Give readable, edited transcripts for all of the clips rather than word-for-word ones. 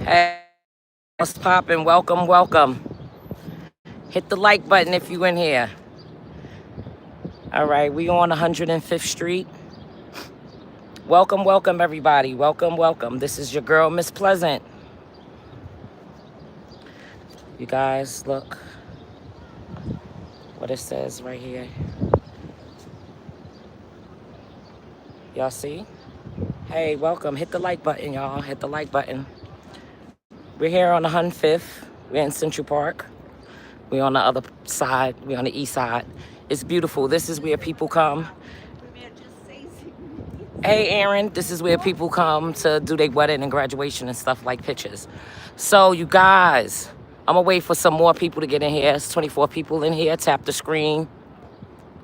Hey, what's poppin'? Welcome, welcome. Hit the like button if you in here. All right, we on 105th Street. Welcome, welcome, everybody. Welcome, welcome. This is your girl, Miss Pleasant. You guys, look what it says right here. Y'all see? Hey, welcome. Hit the like button, y'all. Hit the like button. We're here on 105th. We're in Central Park. We're on the other side. We're on the east side. It's beautiful. This is where people come. Hey, Aaron. This is where people come to do their wedding and graduation and stuff like pictures. So, you guys, I'm going to wait for some more people to get in here. It's 24 people in here. Tap the screen.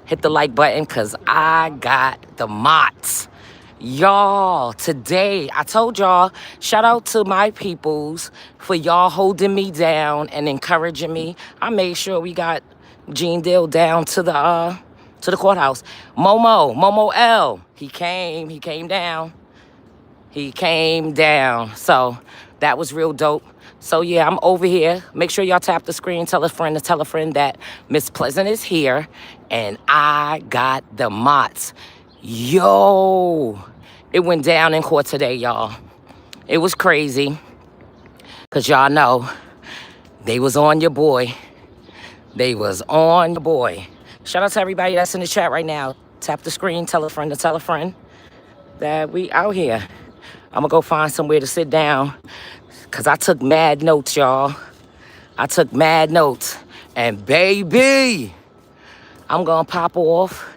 Hit the like button because I got the mots. Y'all, today, I told y'all, shout out to my peoples for y'all holding me down and encouraging me. I made sure we got Gene Dill down to the courthouse. Momo L, he came down. He came down. So that was real dope. So yeah, I'm over here. Make sure y'all tap the screen, tell a friend to tell a friend that Miss Pleasant is here and I got the mots. Yo, it went down in court today, y'all. It was crazy. Cause y'all know, they was on your boy. They was on your boy. Shout out to everybody that's in the chat right now. Tap the screen, tell a friend to tell a friend that we out here. I'm gonna go find somewhere to sit down. Cause I took mad notes, y'all. I took mad notes. And baby, I'm gonna pop off.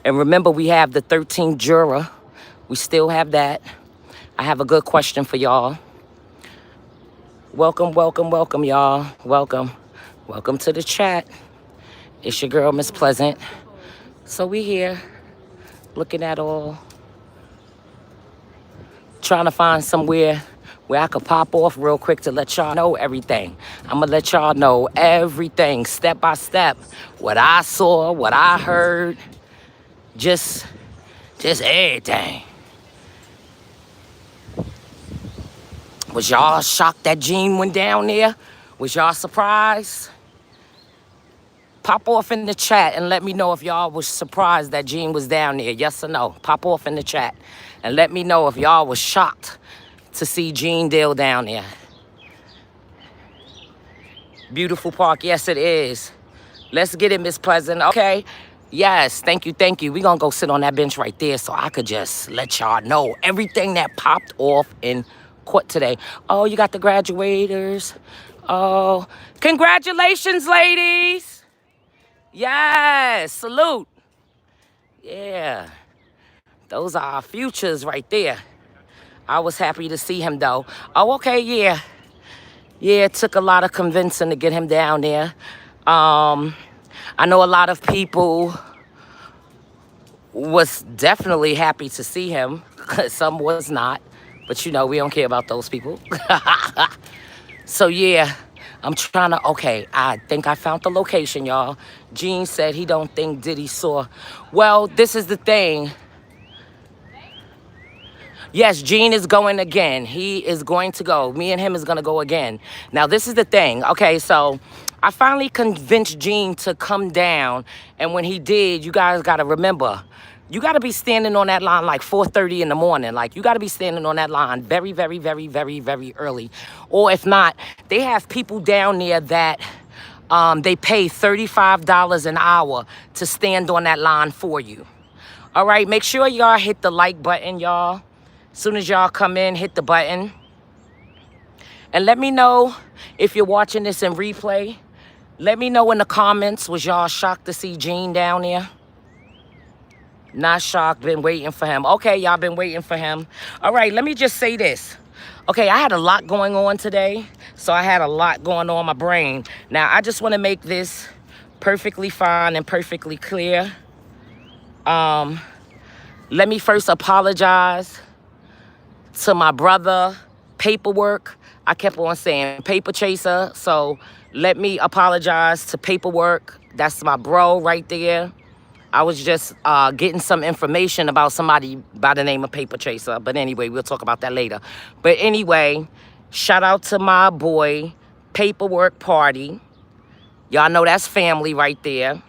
And remember, we have the 13th juror. We still have that. I have a good question for y'all. Welcome, welcome, welcome, y'all. Welcome. Welcome to the chat. It's your girl, Miss Pleasant. So we here, looking at all, trying to find somewhere where I could pop off real quick to let y'all know everything. I'm gonna let y'all know everything, step by step. What I saw, what I heard, just everything. Was y'all shocked that Gene went down there? Was y'all surprised? Pop off in the chat and let me know if y'all was surprised that Gene was down there. Yes or no? Pop off in the chat and let me know if y'all was shocked to see Gene Dill down there. Beautiful park. Yes, it is. Let's get it, Miss Pleasant. Okay. Yes, thank you, thank you. We gonna go sit on that bench right there so I could just let y'all know everything that popped off in court today. Oh, you got the graduators. Oh, congratulations, ladies. Yes, salute. Yeah, those are our futures right there. I was happy to see him though. Oh, okay, yeah. Yeah, it took a lot of convincing to get him down there. I know a lot of people was definitely happy to see him. Some was not. But you know, we don't care about those people. So yeah, I'm trying to, okay, I think I found the location, y'all. Gene said he don't think Diddy saw. Well, this is the thing. Yes, Gene is going again. He is going to go. Me and him is going to go again. Now, this is the thing. Okay, so I finally convinced Gene to come down. And when he did, you guys got to remember, you got to be standing on that line like 4:30 in the morning. Like, you got to be standing on that line very, very, very, very, very early. Or if not, they have people down there that they pay $35 an hour to stand on that line for you. All right, make sure y'all hit the like button, y'all. As soon as y'all come in, hit the button. And let me know if you're watching this in replay. Let me know in the comments, was y'all shocked to see Gene down there? Not shocked, been waiting for him. Okay, y'all been waiting for him. All right, let me just say this. Okay, I had a lot going on today, so I had a lot going on in my brain. Now, I just want to make this perfectly fine and perfectly clear. Let me first apologize to my brother, Paperwork. I kept on saying Paper Chaser, so let me apologize to Paperwork. That's my bro right there. I was just getting some information about somebody by the name of Paper Chaser. But anyway, we'll talk about that later. But anyway, Shout out to my boy, Paperwork Party. Y'all know that's family right there.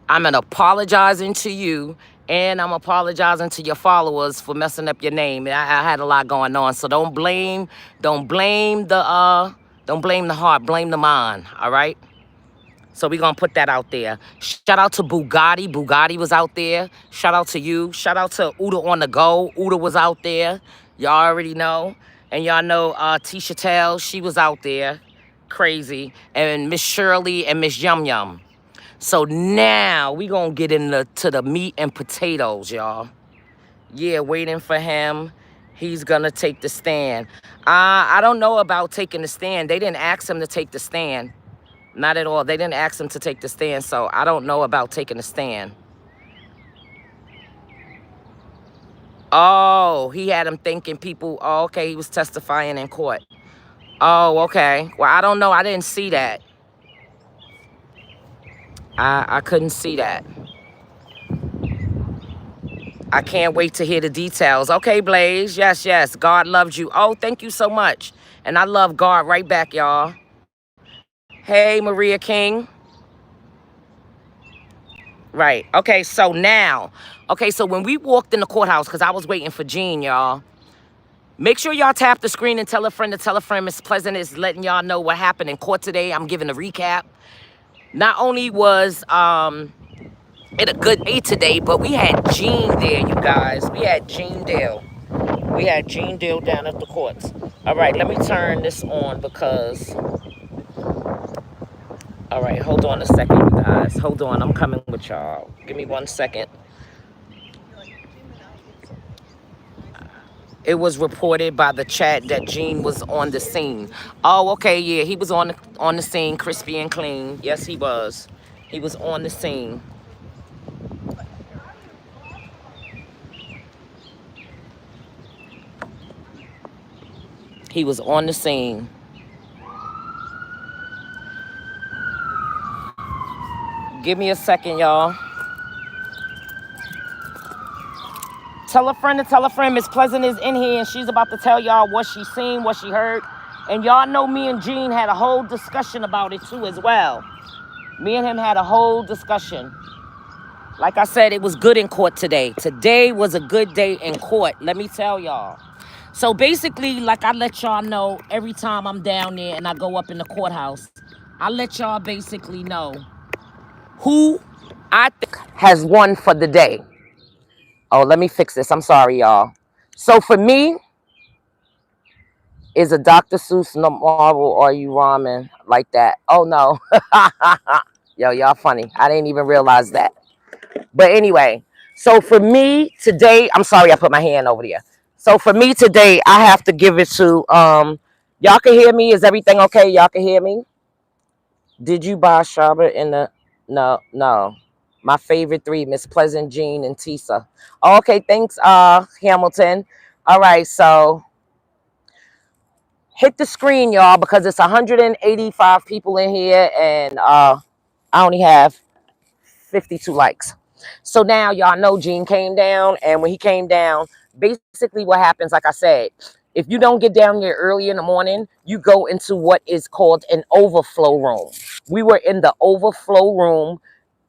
I'm apologizing to you, and I'm apologizing to your followers for messing up your name. I had a lot going on, so don't blame the heart, blame the mind. All right. So we're gonna put that out there. Shout out to Bugatti. Bugatti was out there. Shout out to you. Shout out to Uda on the go. Uda was out there. Y'all already know. And y'all know Tisha Tell, she was out there. Crazy. And Miss Shirley and Miss Yum Yum. So now we gonna get into the meat and potatoes, y'all. Yeah, waiting for him. He's gonna take the stand. I don't know about taking the stand. They didn't ask him to take the stand. Not at all. They didn't ask him to take the stand, so I don't know about taking the stand. Oh, he had him thinking people, oh, okay, he was testifying in court. Oh, okay. Well, I don't know. I didn't see that. I couldn't see that. I can't wait to hear the details. Okay, Blaze. Yes, yes. God loves you. Oh, thank you so much. And I love God right back, y'all. Hey, Maria King. Right. Okay, so now. Okay, so when we walked in the courthouse, because I was waiting for Jean, y'all. Make sure y'all tap the screen and tell a friend to tell a friend. Miss Pleasant is letting y'all know what happened in court today. I'm giving a recap. Not only was it a good day today, but we had Jean there, you guys. We had Jean Dale. We had Jean Dale down at the courts. All right, let me turn this on because... All right, hold on a second, you guys. Hold on, I'm coming with y'all. Give me 1 second. It was reported by the chat that Gene was on the scene. Oh, okay, yeah, he was on the scene, crispy and clean. Yes, he was. He was on the scene. He was on the scene. Give me a second, y'all. Tell a friend to tell a friend. Miss Pleasant is in here, and she's about to tell y'all what she seen, what she heard. And y'all know me and Gene had a whole discussion about it, too, as well. Me and him had a whole discussion. Like I said, it was good in court today. Today was a good day in court, let me tell y'all. So basically, like I let y'all know every time I'm down there and I go up in the courthouse, I let y'all basically know who I think has won for the day. Oh, let me fix this. I'm sorry, y'all. So for me, is a Dr. Seuss no Marvel or you ramen like that? Oh, no. Yo, y'all funny. I didn't even realize that. But anyway, so for me today, I'm sorry I put my hand over there. So for me today, I have to give it to, y'all can hear me? Is everything okay? Y'all can hear me? Did you buy Shabba in the, no. My favorite three, Miss Pleasant, Jean, and Tisa. Okay, thanks, Hamilton. All right, so hit the screen, y'all, because it's 185 people in here, and I only have 52 likes. So now y'all know Gene came down, and when he came down, basically what happens, like I said, if you don't get down here early in the morning, you go into what is called an overflow room. We were in the overflow room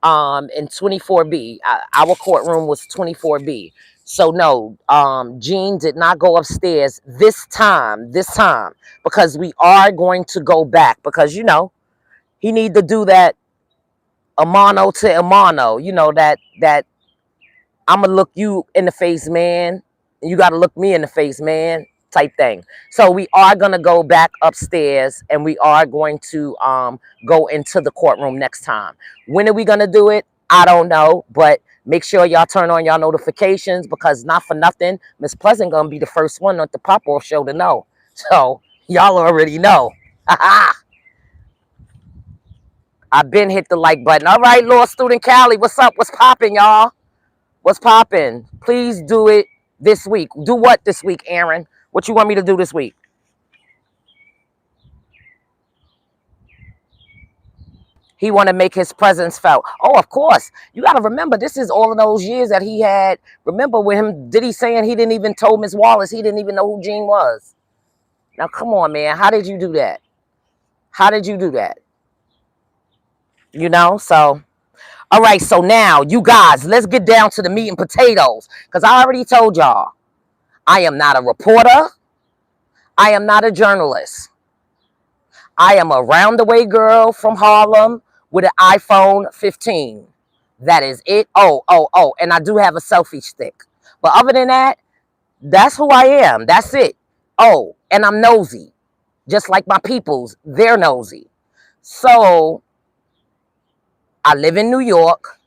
in 24B. Our courtroom was 24B. So no, Gene did not go upstairs this time, because we are going to go back because, you know, he need to do that amano to amano, you know, that I'm gonna look you in the face, man, and you got to look me in the face, man, type thing. So we are gonna go back upstairs and we are going to go into the courtroom next time. When are we gonna do it? I don't know, but make sure y'all turn on y'all notifications because not for nothing, Miss Pleasant gonna be the first one at the pop-off show to know. So y'all already know. I've been hit the like button. All right, Law Student Callie, what's up? What's popping, y'all? What's popping? Please do it this week. Do what this week, Aaron? What you want me to do this week? He want to make his presence felt. Oh, of course. You got to remember, this is all of those years that he had. Remember with him, Diddy saying he didn't even tell Miss Wallace, he didn't even know who Gene was. Now, come on, man. How did you do that? How did you do that? You know, so. All right, so now, you guys, let's get down to the meat and potatoes. Because I already told y'all, I am not a reporter. I am not a journalist. I am a round-the-way girl from Harlem with an iPhone 15. That is it. Oh, and I do have a selfie stick. But other than that, that's who I am. That's it. Oh, and I'm nosy. Just like my peoples, they're nosy. So, I live in New York.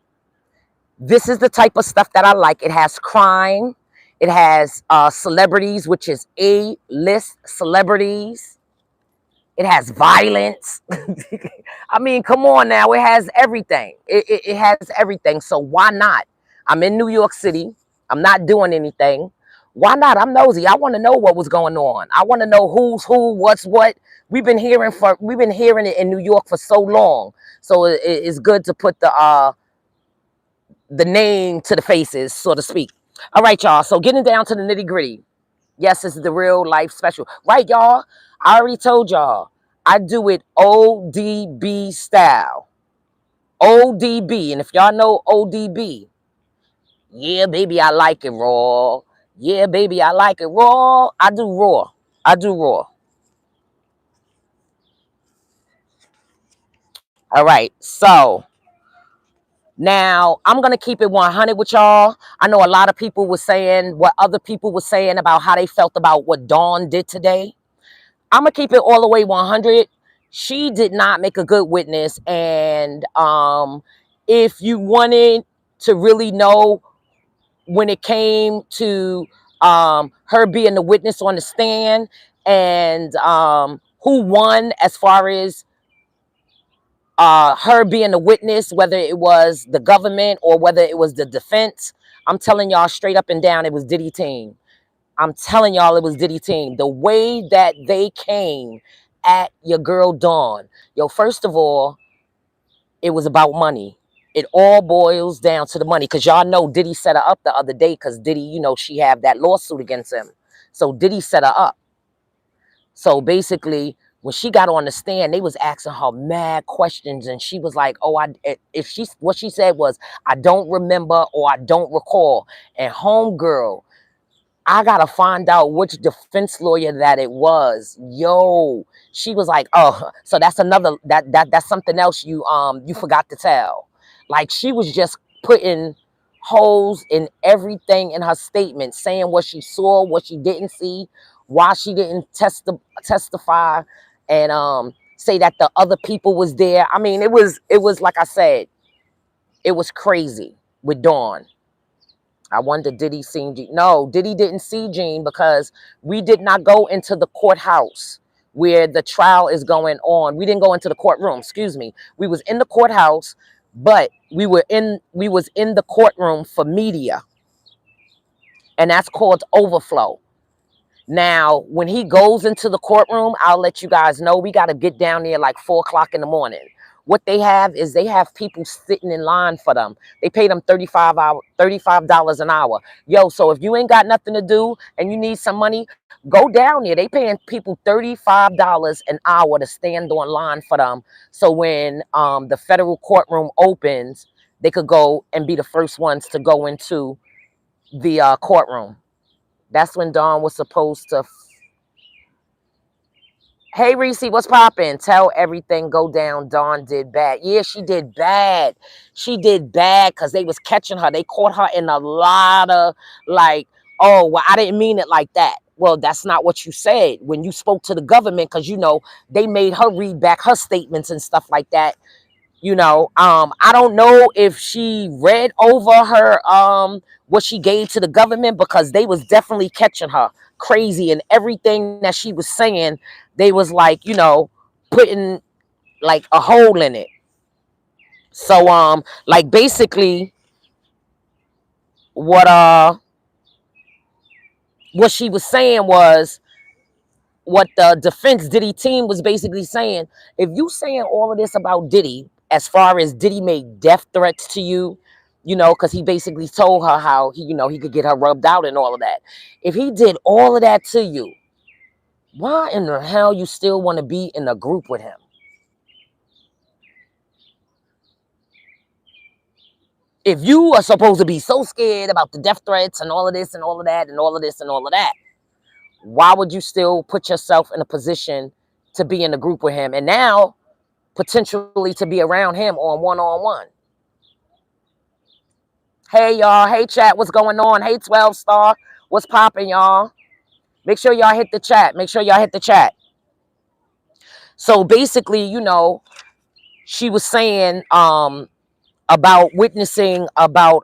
This is the type of stuff that I like. It has crime. It has celebrities, which is A-list celebrities. It has violence. I mean, come on now. It has everything. It has everything. So why not? I'm in New York City. I'm not doing anything. Why not? I'm nosy. I want to know what was going on. I want to know who's who, what's what. We've been hearing it in New York for so long. So it's good to put the name to the faces, so to speak. All right, y'all. So getting down to the nitty gritty. Yes, this is the real life special. Right, y'all? I already told y'all. I do it ODB style. ODB. And if y'all know ODB, yeah, baby, I like it raw. Yeah, baby, I like it raw. I do raw. I do raw. All right. So now I'm going to keep it 100 with y'all. I know a lot of people were saying what other people were saying about how they felt about what Dawn did today. I'm gonna keep it all the way 100. She did not make a good witness, and if you wanted to really know when it came to her being the witness on the stand and who won as far as her being the witness, whether it was the government or whether it was the defense, I'm telling y'all straight up and down, it was Diddy team. I'm telling y'all it was Diddy team. The way that they came at your girl Dawn. Yo, first of all, it was about money. It all boils down to the money. Because y'all know Diddy set her up the other day because Diddy, you know, she had that lawsuit against him. So Diddy set her up. So basically, when she got on the stand, they was asking her mad questions. And she was like, oh, what she said was, I don't remember or I don't recall. And homegirl, I gotta find out which defense lawyer that it was. Yo, she was like, "Oh, so that's another that's something else you forgot to tell." Like she was just putting holes in everything in her statement, saying what she saw, what she didn't see, why she didn't testify, and say that the other people was there. I mean, it was like I said, it was crazy with Dawn. I wonder, did he see Gene? No, Diddy didn't see Gene because we did not go into the courthouse where the trial is going on. We didn't go into the courtroom, excuse me. We was in the courthouse, but we was in the courtroom for media. And that's called overflow. Now, when he goes into the courtroom, I'll let you guys know we got to get down there like 4 o'clock in the morning. What they have is they have people sitting in line for them. They pay them $35 an hour. Yo, so if you ain't got nothing to do and you need some money, go down there. They paying people $35 an hour to stand on line for them. So when the federal courtroom opens, they could go and be the first ones to go into the courtroom. That's when Dawn was supposed to. Hey, Reese, what's poppin'? Tell everything go down. Dawn did bad. Yeah, she did bad. She did bad because they was catching her. They caught her in a lot of like, oh, well, I didn't mean it like that. Well, that's not what you said when you spoke to the government because, you know, they made her read back her statements and stuff like that. You know, I don't know if she read over her what she gave to the government because they was definitely catching her crazy and everything that she was saying, they was like, you know, putting like a hole in it. So like basically what she was saying was what the defense Diddy team was basically saying. If you saying all of this about Diddy, as far as Diddy made death threats to you, you know, because he basically told her how he, you know, he could get her rubbed out and all of that. If he did all of that to you, Why in the hell you still want to be in a group with him? If you are supposed to be so scared about the death threats and all of this and all of that and all of this and all of that, why would you still put yourself in a position to be in a group with him and now potentially to be around him on one-on-one? Hey, y'all. Hey, chat. What's going on? Hey, 12 star. What's popping, y'all? Make sure y'all hit the chat. Make sure y'all hit the chat. So basically, you know, she was saying about witnessing about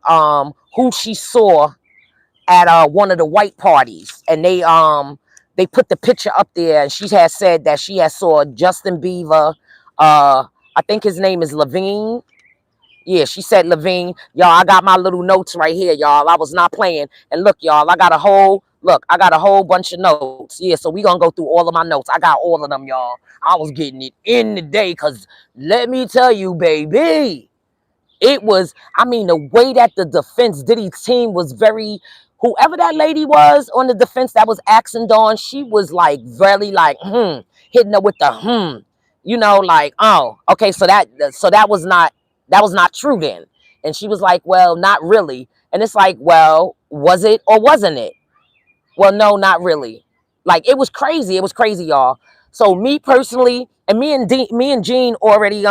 who she saw at one of the white parties, and they put the picture up there, and she has said that she has saw Justin Bieber, I think his name is Levine. Yeah, she said Levine. Y'all, I got my little notes right here, y'all. I was not playing. And look, y'all, I got a whole bunch of notes. Yeah, so we gonna go through all of my notes. I got all of them, y'all. I was getting it in the day, because let me tell you, baby, it was, I mean, the way that the defense Diddy team was very, whoever that lady was on the defense that was asking Dawn, she was like very like, hitting her with the you know, like, oh, okay, so that was not true then. And she was like, well, not really. And it's like, well, was it or wasn't it? Well, no, not really. Like, it was crazy. It was crazy, y'all. So me personally, and me and Gene already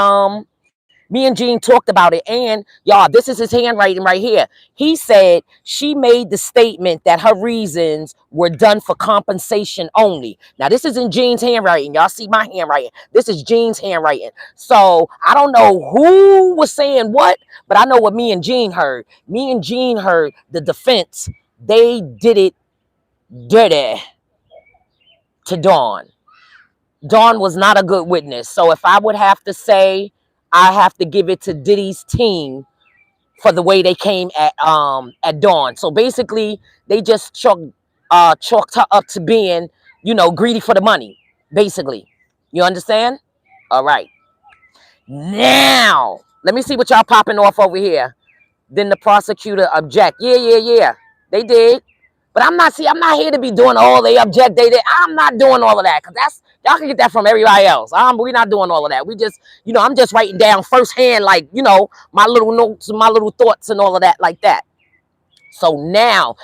me and Gene talked about it, and y'all, this is his handwriting right here. He said she made the statement that her reasons were done for compensation only. Now, this is in Gene's handwriting. Y'all see my handwriting. This is Gene's handwriting. So I don't know who was saying what, but I know what me and Gene heard. Me and Gene heard the defense. They did it dirty to Dawn. Dawn was not a good witness. So if I would have to say, I have to give it to Diddy's team for the way they came at Dawn. So basically, they just chalked her up to being, you know, greedy for the money. Basically, you understand? All right. Now, let me see what y'all popping off over here. Then the prosecutor object. Yeah. They did. But I'm not here to be doing all they object. I'm not doing all of that, because that's, y'all can get that from everybody else. We're not doing all of that. We just, you know, I'm just writing down firsthand, like, you know, my little notes and my little thoughts and all of that like that. So now,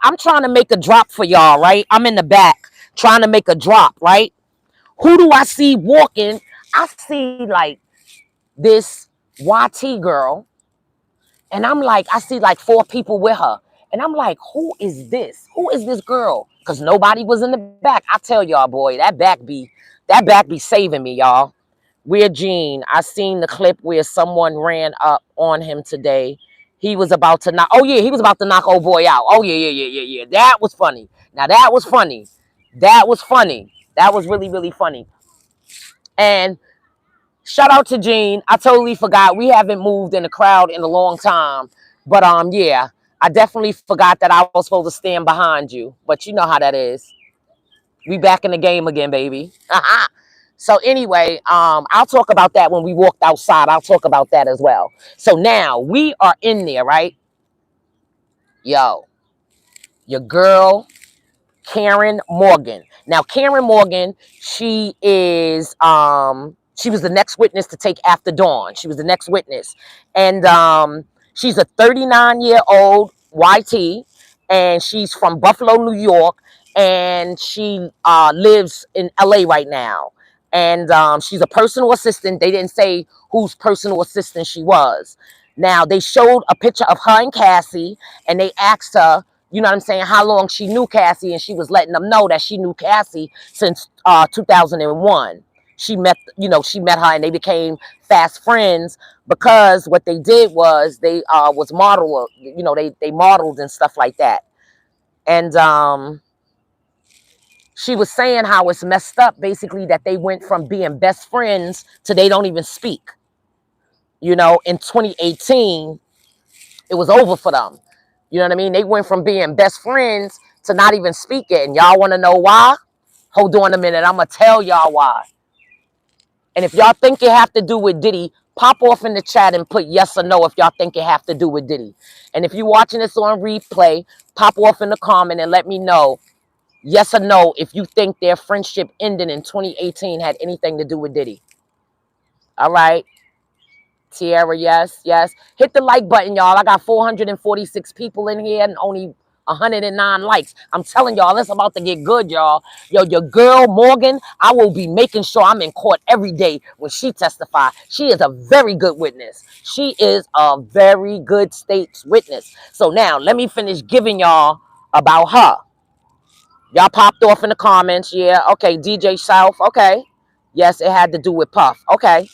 I'm trying to make a drop for y'all, right? I'm in the back trying to make a drop, right? Who do I see walking? I see like this YT girl, and I'm like, I see like 4 people with her. And I'm like, who is this? Who is this girl? Because nobody was in the back. I tell y'all, boy, that back be saving me, y'all. Where Gene, I seen the clip where someone ran up on him today. He was about to knock, he was about to knock old boy out. Oh, yeah. That was funny. Now, that was funny. That was funny. That was really, really funny. And shout out to Gene. I totally forgot. We haven't moved in the crowd in a long time. But yeah, I definitely forgot that I was supposed to stand behind you. But you know how that is. We back in the game again, baby. So anyway, I'll talk about that when we walked outside. I'll talk about that as well. So now we are in there, right? Yo, your girl, Karen Morgan. Now, Karen Morgan, she is she was the next witness to take after Dawn. She was the next witness. And she's a 39-year-old YT, and she's from Buffalo, New York, and she lives in LA right now. And she's a personal assistant. They didn't say whose personal assistant she was. Now, they showed a picture of her and Cassie, and they asked her, you know what I'm saying, how long she knew Cassie, and she was letting them know that she knew Cassie since 2001. She met her, and they became fast friends, because what they did was they was model, you know, they modeled and stuff like that. And she was saying how it's messed up, basically, that they went from being best friends to they don't even speak. You know, in 2018, it was over for them. You know what I mean? They went from being best friends to not even speaking. And y'all want to know why? Hold on a minute. I'm going to tell y'all why. And if y'all think it have to do with Diddy, pop off in the chat and put yes or no if y'all think it have to do with Diddy. And if you're watching this on replay, pop off in the comment and let me know Yes or no, if you think their friendship ending in 2018 had anything to do with Diddy. All right. Tierra, yes, yes. Hit the like button, y'all. I got 446 people in here and only 109 likes. I'm telling y'all, it's about to get good, y'all. Yo, your girl, Morgan, I will be making sure I'm in court every day when she testify. She is a very good witness. She is a very good state's witness. So now, let me finish giving y'all about her. Y'all popped off in the comments. Yeah, okay, DJ South. Okay. Yes, it had to do with Puff. Okay.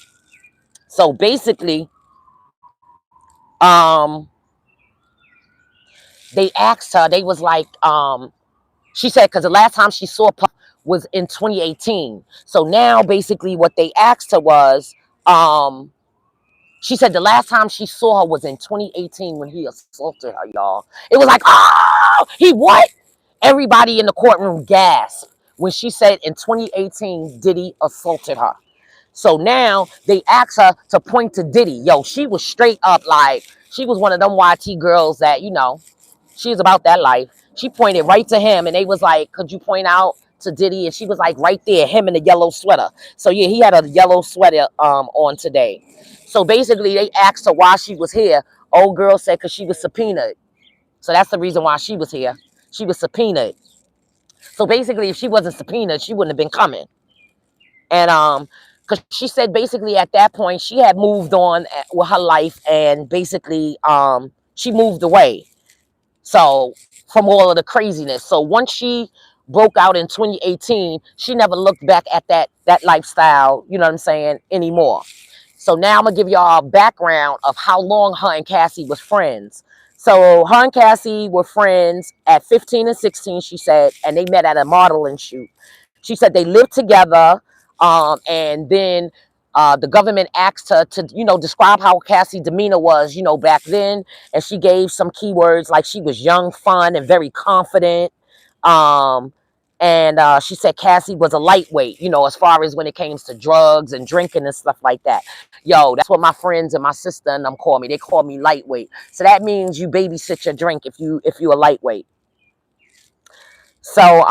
So basically, um, they asked her, they was like, she said, because the last time she saw Puff was in 2018. So now basically what they asked her was, she said the last time she saw her was in 2018 when he assaulted her, y'all. It was like, oh, he what? Everybody in the courtroom gasped when she said in 2018, Diddy assaulted her. So now they asked her to point to Diddy. Yo, she was straight up like, she was one of them YT girls that, she's about that life. She pointed right to him and they was like, could you point out to Diddy? And she was like right there, him in the yellow sweater. So yeah, he had a yellow sweater on today. So basically they asked her why she was here. Old girl said because she was subpoenaed. So that's the reason why she was here. She was subpoenaed. So basically if she wasn't subpoenaed, she wouldn't have been coming. And because she said basically at that point she had moved on with her life and basically she moved away. So from all of the craziness. So once she broke out in 2018, she never looked back at that lifestyle, you know what I'm saying, anymore. So now I'm gonna give y'all a background of how long her and Cassie was friends. So her and Cassie were friends at 15 and 16, she said, and they met at a modeling shoot. She said they lived together, and then the government asked her to, describe how Cassie's demeanor was, back then. And she gave some keywords like she was young, fun, and very confident. Um, and she said Cassie was a lightweight, as far as when it came to drugs and drinking and stuff like that. Yo, that's what my friends and my sister and them call me. They call me lightweight. So that means you babysit your drink if you're a lightweight. So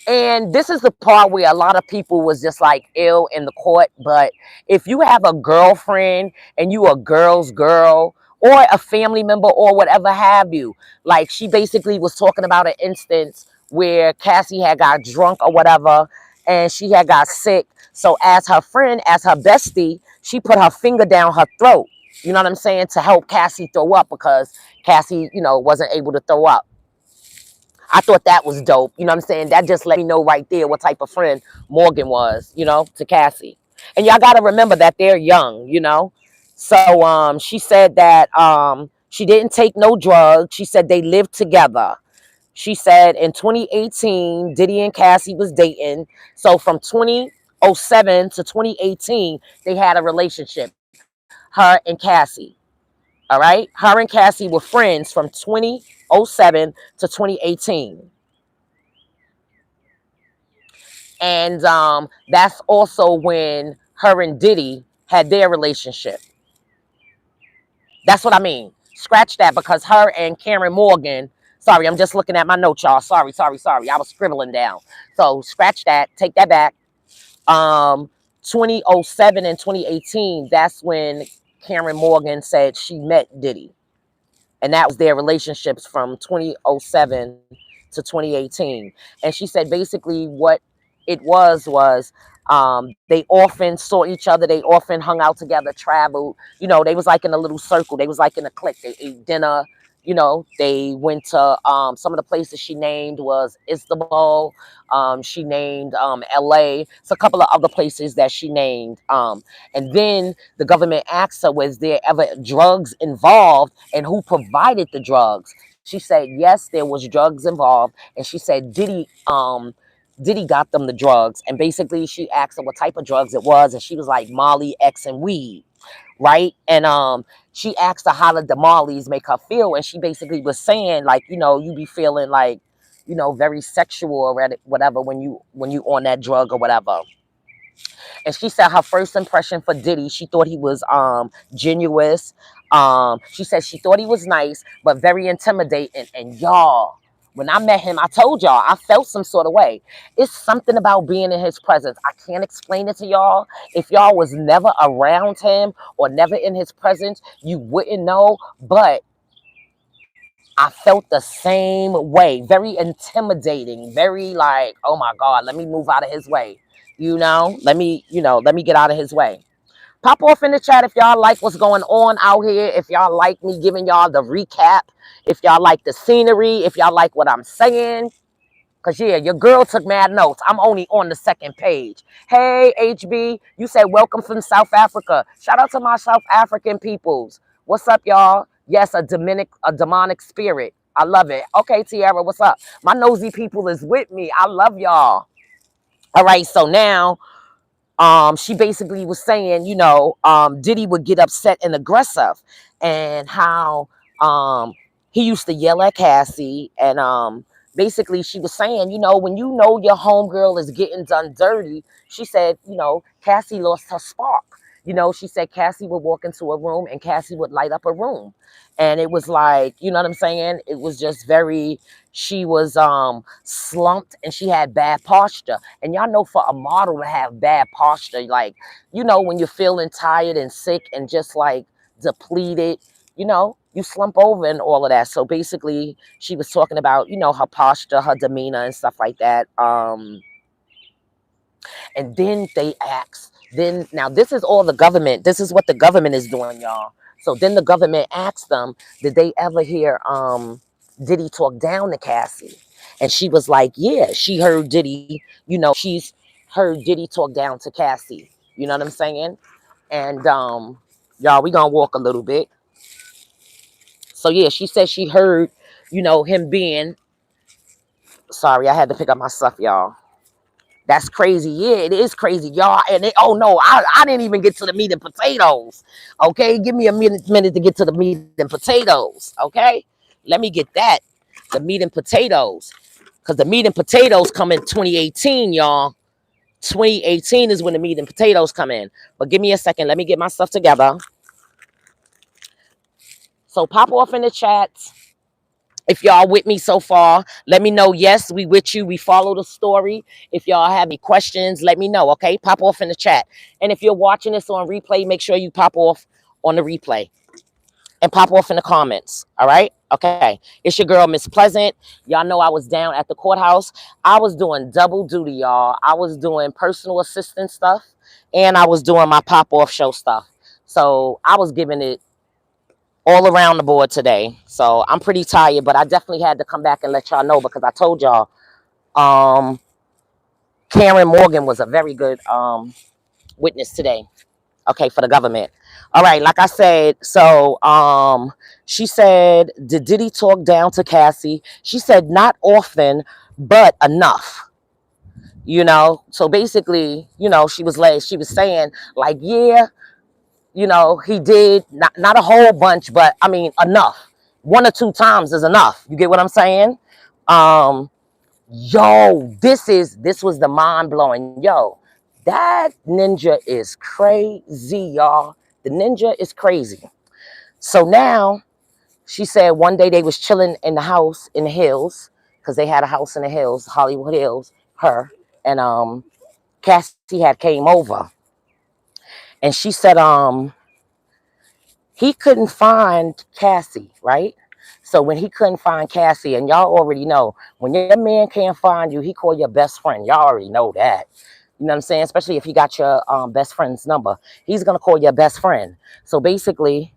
and this is the part where a lot of people was just like ill in the court. But if you have a girlfriend and you a girl's girl or a family member or whatever have you, like she basically was talking about an instance where Cassie had got drunk or whatever and she had got sick. So as her friend, as her bestie, she put her finger down her throat, you know what I'm saying, to help Cassie throw up because Cassie, wasn't able to throw up. I thought that was dope. You know what I'm saying? That just let me know right there what type of friend Morgan was, to Cassie. And y'all got to remember that they're young. So she said that she didn't take no drugs. She said they lived together. She said in 2018, Diddy and Cassie was dating. So from 2007 to 2018, they had a relationship, her and Cassie. All right? Her and Cassie were friends from 2007 to 2018. And that's also when her and Diddy had their relationship. That's what I mean. Scratch that because her and Karen Morgan, sorry, I'm just looking at my notes, y'all. Sorry. I was scribbling down. So scratch that, take that back. 2007 and 2018, that's when Karen Morgan said she met Diddy. And that was their relationships from 2007 to 2018. And she said basically what it was they often saw each other. They often hung out together, traveled. They was like in a little circle. They was like in a clique. They ate dinner. They went to some of the places she named was Istanbul. She named LA. So a couple of other places that she named. And then the government asked her, was there ever drugs involved and who provided the drugs? She said, yes, there was drugs involved. And she said, Diddy got them the drugs. And basically she asked her what type of drugs it was. And she was like Molly, X, and weed. Right. And she asked her how did the Mollies make her feel. And she basically was saying like, you be feeling like, very sexual or whatever when you on that drug or whatever. And she said her first impression for Diddy, she thought he was genuine. She said she thought he was nice, but very intimidating. And y'all, When I met him, I told y'all, I felt some sort of way. It's something about being in his presence. I can't explain it to y'all. If y'all was never around him or never in his presence, you wouldn't know. But I felt the same way. Very intimidating. Very like, oh my God, let me move out of his way. Let me get out of his way. Pop off in the chat if y'all like what's going on out here. If y'all like me giving y'all the recap. If y'all like the scenery. If y'all like what I'm saying. Because, yeah, your girl took mad notes. I'm only on the second page. Hey, HB, you said welcome from South Africa. Shout out to my South African peoples. What's up, y'all? Yes, a demonic spirit. I love it. Okay, Tiara, what's up? My nosy people is with me. I love y'all. All right, so now she basically was saying, Diddy would get upset and aggressive, and how he used to yell at Cassie, and basically she was saying, when you know your homegirl is getting done dirty, she said, Cassie lost her spark. She said Cassie would walk into a room and Cassie would light up a room. And it was like, you know what I'm saying? It was just very, she was slumped and she had bad posture. And y'all know for a model to have bad posture, like, when you're feeling tired and sick and just like depleted, you slump over and all of that. So basically she was talking about, her posture, her demeanor and stuff like that. And then they asked, now this is all the government. This is what the government is doing, y'all. So then the government asked them, did they ever hear Diddy talk down to Cassie? And she was like, yeah, she heard Diddy, she's heard Diddy talk down to Cassie. You know what I'm saying? And y'all, we gonna walk a little bit. So yeah, she said she heard, him being, sorry, I had to pick up my stuff, y'all. That's crazy. Yeah, it is crazy, y'all. And oh no, I didn't even get to the meat and potatoes. Okay, give me a minute to get to the meat and potatoes. Okay, let me get that. The meat and potatoes, because the meat and potatoes come in 2018, y'all. 2018 is when the meat and potatoes come in. But give me a second. Let me get my stuff together. So pop off in the chat. If y'all with me so far, let me know. Yes, we with you. We follow the story. If y'all have any questions, let me know. Okay, pop off in the chat. And if you're watching this on replay, make sure you pop off on the replay and pop off in the comments. All right. Okay. It's your girl, Miss Pleasant. Y'all know I was down at the courthouse. I was doing double duty, y'all. I was doing personal assistant stuff and I was doing my pop off show stuff. So I was giving it all around the board today. So I'm pretty tired, but I definitely had to come back and let y'all know because I told y'all Karen Morgan was a very good witness today, okay, for the government. All right, like I said, so she said, did Diddy talk down to Cassie? She said not often, but enough. So basically, she was saying like, yeah, he did not a whole bunch, but I mean, enough. 1 or 2 times is enough. You get what I'm saying? Yo, this was the mind blowing. Yo, that ninja is crazy, y'all. The ninja is crazy. So now she said one day they was chilling in the house in the hills because they had a house in the hills, Hollywood Hills, her and Cassie had came over. And she said, he couldn't find Cassie, right? So when he couldn't find Cassie, and y'all already know, when your man can't find you, he call your best friend. Y'all already know that. You know what I'm saying? Especially if he got your best friend's number. He's going to call your best friend. So basically,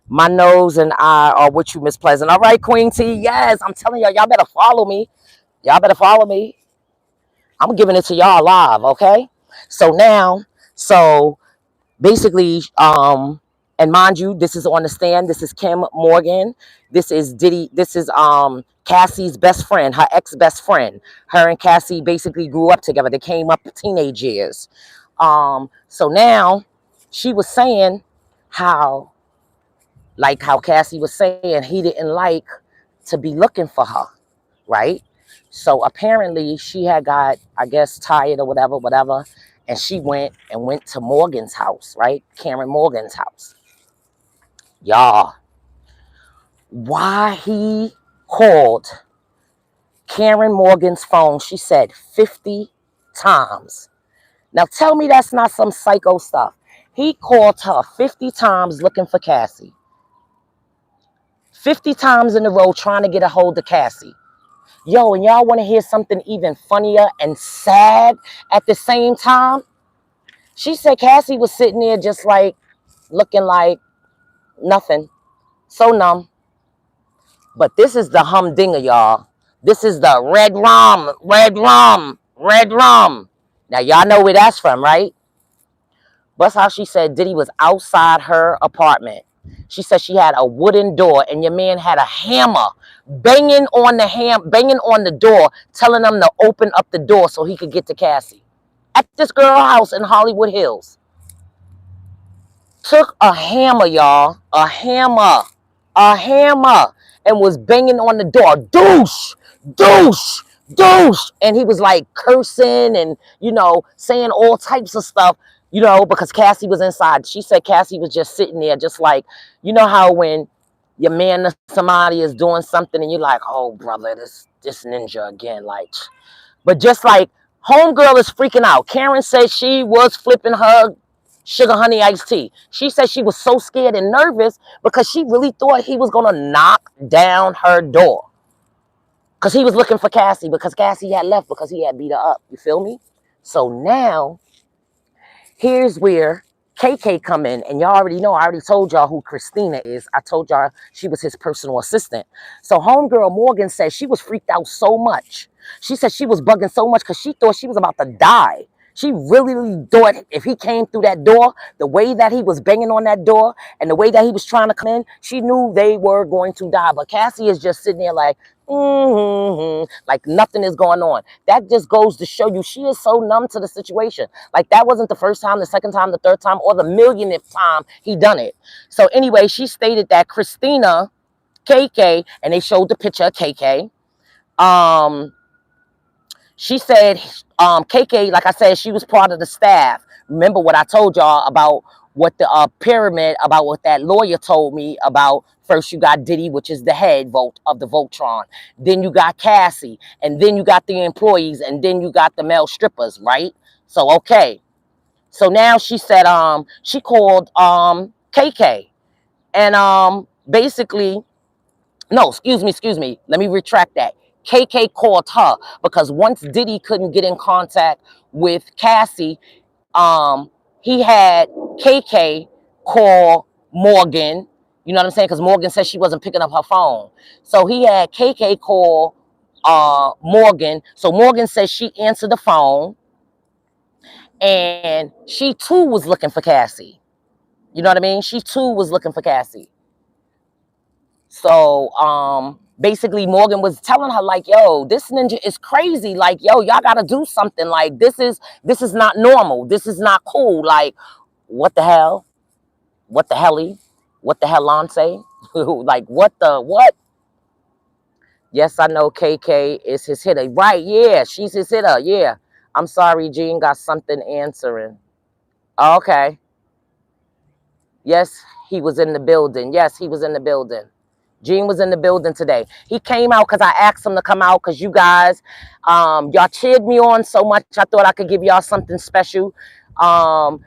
my nose and I are with you, Miss Pleasant. All right, Queen T, yes. I'm telling y'all, y'all better follow me. Y'all better follow me. I'm giving it to y'all live, okay? So now, basically, and mind you, this is on the stand. This is Kim Morgan. This is Diddy. This is Cassie's best friend, her ex-best friend. Her and Cassie basically grew up together. They came up teenage years. So now she was saying how Cassie was saying he didn't like to be looking for her, right? So apparently she had got, I guess, tired or whatever. And she went to Morgan's house, right? Karen Morgan's house. Y'all, why he called Karen Morgan's phone, she said 50 times. Now tell me that's not some psycho stuff. He called her 50 times looking for Cassie. 50 times in a row trying to get a hold of Cassie. Yo, and y'all want to hear something even funnier and sad at the same time? She said Cassie was sitting there just like looking like nothing. So numb. But this is the humdinger, y'all. This is the red rum, red rum, red rum. Now, y'all know where that's from, right? That's how she said Diddy was outside her apartment. She said she had a wooden door and your man had a hammer banging on the door, telling them to open up the door so he could get to Cassie. At this girl house in Hollywood Hills. Took a hammer, y'all. A hammer, and was banging on the door. Douche, douche, douche. And he was like cursing and, saying all types of stuff, because Cassie was inside. She said Cassie was just sitting there, just like, how when your man or somebody is doing something and you're like, oh, brother, this ninja again. Like, but just like, homegirl is freaking out. Karen said she was flipping her sugar honey iced tea. She said she was so scared and nervous because she really thought he was going to knock down her door. Because he was looking for Cassie, because Cassie had left because he had beat her up. You feel me? So now, here's where KK come in. And y'all already know, I already told y'all who Christina is. I told y'all she was his personal assistant. So homegirl Morgan said she was freaked out so much. She said she was bugging so much because she thought she was about to die. She really thought if he came through that door, the way that he was banging on that door and the way that he was trying to come in, she knew they were going to die. But Cassie is just sitting there like, like nothing is going on. That just goes to show you she is so numb to the situation. Like that wasn't the first time, the second time, the third time, or the millionth time he done it. So anyway, she stated that Christina, KK, and they showed the picture of KK. She said, KK, like I said, she was part of the staff. Remember what I told y'all about what the pyramid, about what that lawyer told me about. First, you got Diddy, which is the head of the Voltron. Then you got Cassie. And then you got the employees. And then you got the male strippers, right? So, okay. So now she said she called KK. And basically, no, excuse me. Let me retract that. KK called her because once Diddy couldn't get in contact with Cassie, he had KK call Morgan. You know what I'm saying? Because Morgan said she wasn't picking up her phone. So he had KK call Morgan. So Morgan said she answered the phone. And she too was looking for Cassie. You know what I mean? She too was looking for Cassie. So basically Morgan was telling her like, yo, this ninja is crazy. Like, yo, y'all gotta do something. Like, this is not normal. This is not cool. Like, what the hell? What the helly? What the hellante? Like, what? Yes, I know KK is his hitter. Right, yeah, she's his hitter. Yeah. I'm sorry, Gene got something answering. Okay. Yes, he was in the building. Yes, he was in the building. Gene was in the building today. He came out because I asked him to come out because you guys, y'all cheered me on so much. I thought I could give y'all something special.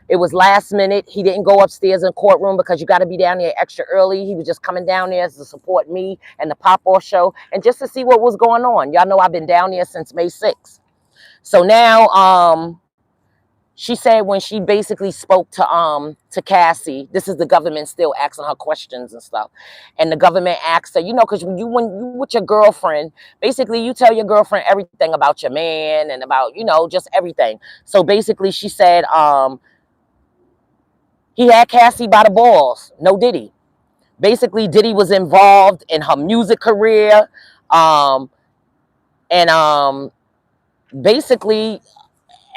It was last minute. He didn't go upstairs in the courtroom because you got to be down there extra early. He was just coming down there to support me and the Pop-Off show and just to see what was going on. Y'all know I've been down there since May 6th. So now, she said when she basically spoke to Cassie, this is the government still asking her questions and stuff. And the government asked her, because when you with your girlfriend, basically you tell your girlfriend everything about your man and about, just everything. So basically she said he had Cassie by the balls, no Diddy. Basically Diddy was involved in her music career. Basically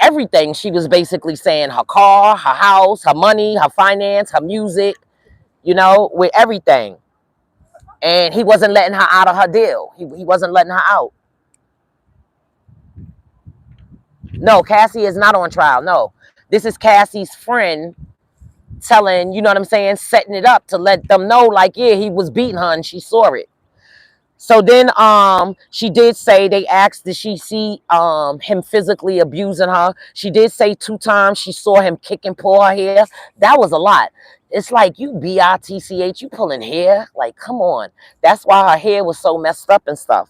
everything. She was basically saying her car, her house, her money, her finance, her music, with everything. And he wasn't letting her out of her deal. He wasn't letting her out. No, Cassie is not on trial. No, this is Cassie's friend telling, you know what I'm saying, setting it up to let them know like, yeah, he was beating her and she saw it. So then she did say, they asked, did she see him physically abusing her? She did say 2 times she saw him kick and pull her hair. That was a lot. It's like, you bitch, you pulling hair? Like, come on. That's why her hair was so messed up and stuff.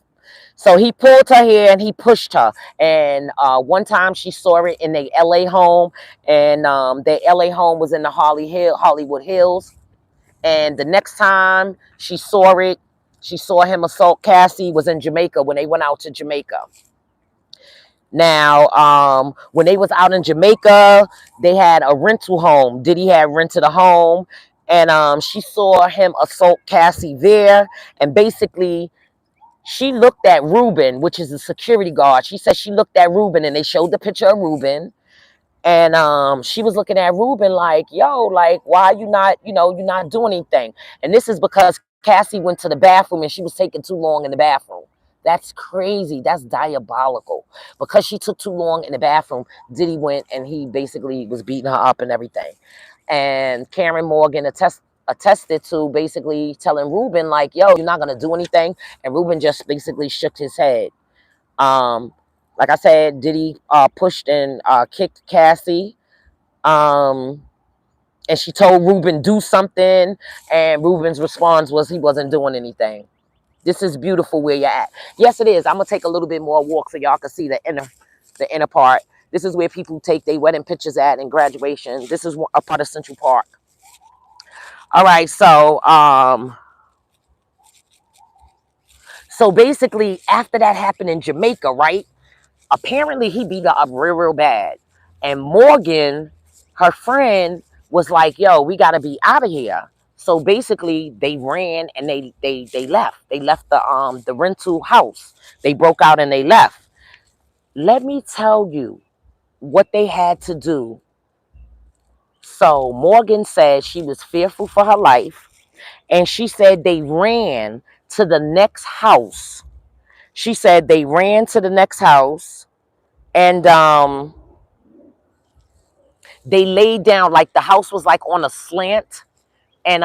So he pulled her hair and he pushed her. And one time she saw it in the LA home, and their LA home was in the Hollywood Hills. And the next time she saw him assault Cassie was in Jamaica, when they went out to Jamaica. Now, when they was out in Jamaica, they had a rental home. Diddy had rented a home, and she saw him assault Cassie there. And basically, she looked at Ruben, which is the security guard. She said she looked at Ruben, and they showed the picture of Ruben. And she was looking at Ruben like, yo, like, why you not, you're not doing anything. And this is because Cassie went to the bathroom and she was taking too long in the bathroom. That's crazy. That's diabolical. Because she took too long in the bathroom, Diddy went and he basically was beating her up and everything. And Karen Morgan attested to basically telling Ruben like, yo, you're not going to do anything. And Ruben just basically shook his head. Um, like I said, Diddy pushed and kicked Cassie. And she told Ruben, do something. And Ruben's response was he wasn't doing anything. This is beautiful where you're at. Yes, it is. I'm going to take a little bit more walk so y'all can see the inner part. This is where people take their wedding pictures at and graduation. This is a part of Central Park. All right, so basically after that happened in Jamaica, right? Apparently he beat her up real bad. And Morgan, her friend, was like, yo, we got to be out of here. So basically they ran and they left. They left the rental house. They broke out and they left. Let me tell you what they had to do. So Morgan said she was fearful for her life. And she said they ran to the next house. She said they ran to the next house, and they laid down, like the house was like on a slant, and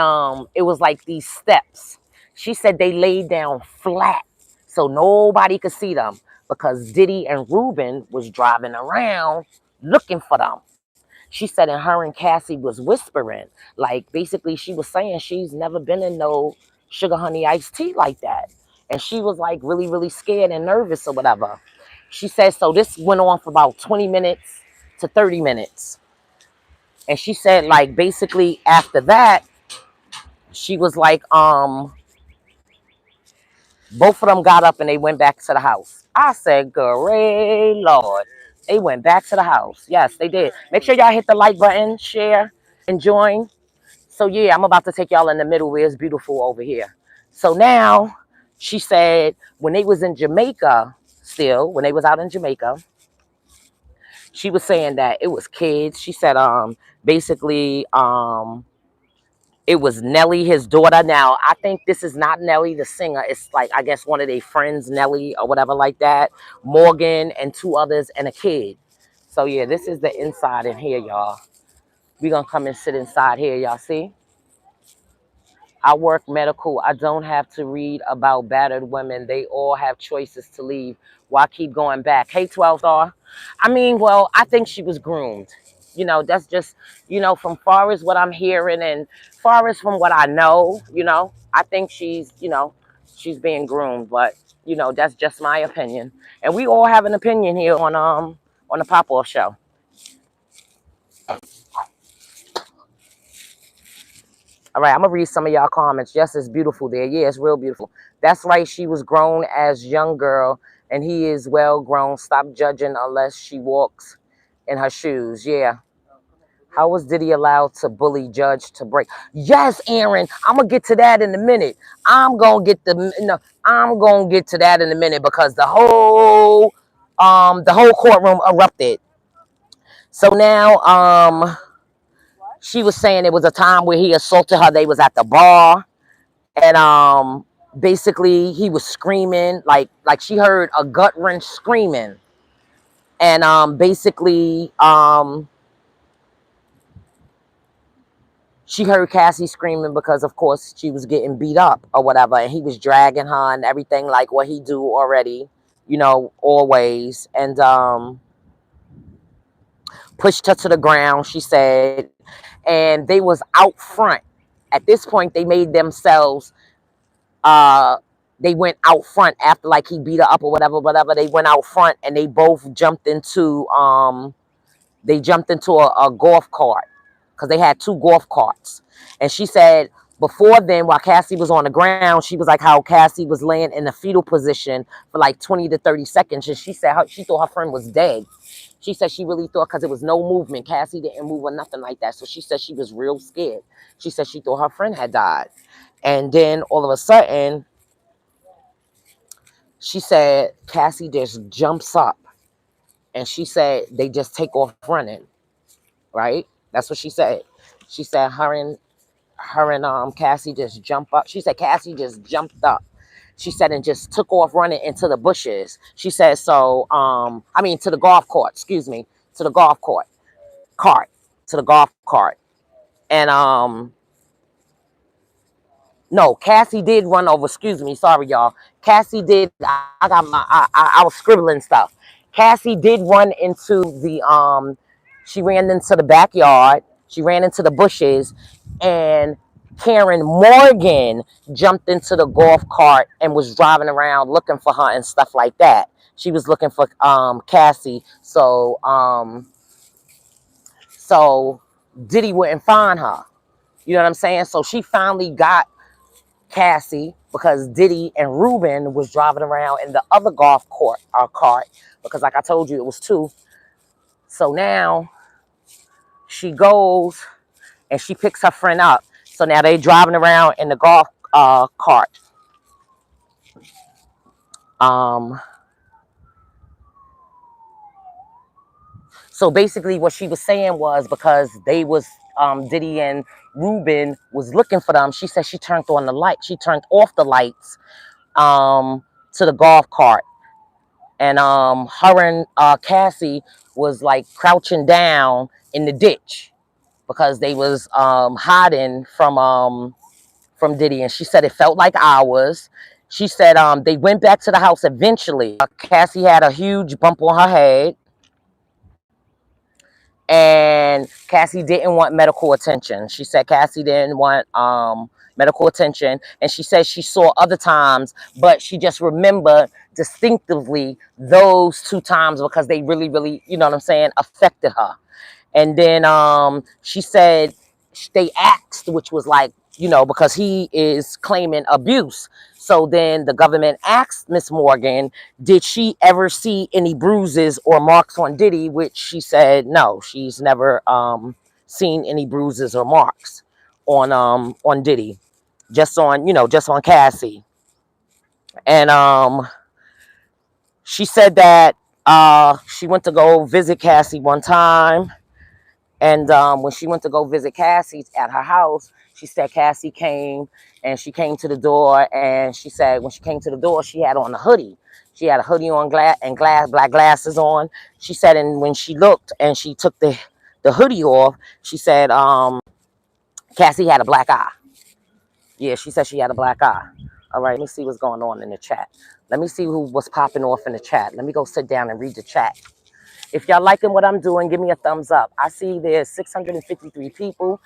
it was like these steps. She said they laid down flat so nobody could see them, because Diddy and Ruben was driving around looking for them. She said, and her and Cassie was whispering, like basically she was saying she's never been in no sugar honey iced tea like that. And she was like really scared and nervous or whatever. She said, so this went on for about 20 minutes to 30 minutes. And she said, like, basically after that, she was like, both of them got up and they went back to the house. I said, great Lord. They went back to the house. Yes, they did. Make sure y'all hit the like button, share, and join. So yeah, I'm about to take y'all in the middle where it's beautiful over here. So now, she said when they was in Jamaica, still, when they was out in Jamaica, she was saying that it was kids. She said basically it was Nelly, his daughter. Now, I think this is not Nelly, the singer. It's like, I guess, one of their friends, Nelly, or whatever like that. Morgan and 2 others and a kid. So, yeah, this is the inside in here, y'all. We're going to come and sit inside here, y'all see? I work medical. I don't have to read about battered women. They all have choices to leave. Why keep going back? Hey, 12 star. I mean, well, I think she was groomed. That's just, from far as what I'm hearing and far as from what I know, I think she's being groomed. But, that's just my opinion. And we all have an opinion here on the Pop-Off Show. All right, I'm going to read some of y'all comments. Yes, it's beautiful there. Yeah, it's real beautiful. That's right. She was grown as young girl, and he is well grown. Stop judging unless she walks in her shoes. Yeah. How was Diddy allowed to bully Judge to break? Yes, Aaron. I'm going to get to that in a minute. I'm going to get to that in a minute, because the whole courtroom erupted. So now, she was saying it was a time where he assaulted her. They was at the bar, and basically he was screaming like she heard a gut wrench screaming, and basically she heard Cassie screaming because, of course, she was getting beat up or whatever, and he was dragging her and everything like what he do already, you know, always, and pushed her to the ground, she said, and they was out front. At this point, they made themselves, they went out front after like he beat her up or whatever. They went out front and they both jumped into a golf cart because they had two golf carts. And she said before then, while Cassie was on the ground, she was like how Cassie was laying in a fetal position for like 20 to 30 seconds. And she said she thought her friend was dead. She said she really thought, because there was no movement. Cassie didn't move or nothing like that. So she said she was real scared. She said she thought her friend had died. And then all of a sudden, she said Cassie just jumps up. And she said they just take off running. Right? That's what she said. She said her and Cassie just jump up. She said Cassie just jumped up. She said and just took off running into the bushes. She said so I mean to the golf court, excuse me, to the golf cart, to the golf cart. And no, Cassie did run over, excuse me, sorry y'all. Cassie did, I was scribbling stuff. Cassie did run into she ran into the backyard. She ran into the bushes, and Karen Morgan jumped into the golf cart and was driving around looking for her and stuff like that. She was looking for Cassie, so Diddy wouldn't find her. You know what I'm saying? So she finally got Cassie because Diddy and Ruben was driving around in the other cart, because like I told you, it was two. So now she goes and she picks her friend up. So now they driving around in the golf cart. So basically what she was saying was because they was Diddy and Ruben was looking for them, she said she turned on the light. She turned off the lights to the golf cart. And her and Cassie was like crouching down in the ditch because they was hiding from Diddy. And she said it felt like hours. She said they went back to the house eventually. Cassie had a huge bump on her head. And Cassie didn't want medical attention. She said Cassie didn't want medical attention. And she said she saw other times, but she just remembered distinctively those two times because they really, really, you know what I'm saying, affected her. And then she said they asked, which was like, you know, because he is claiming abuse. So then the government asked Miss Morgan, did she ever see any bruises or marks on Diddy? Which she said, no, she's never seen any bruises or marks on Diddy, just on, you know, just on Cassie. And she said that she went to go visit Cassie one time. And when she went to go visit Cassie at her house, she said Cassie came and she came to the door. And she said when she came to the door, she had on a hoodie. She had a hoodie on black glasses on. She said, and when she looked and she took the hoodie off, she said Cassie had a black eye. Yeah, she said she had a black eye. All right, let me see what's going on in the chat. Let me see who was popping off in the chat. Let me go sit down and read the chat. If y'all liking what I'm doing, give me a thumbs up. I see there's 653 people.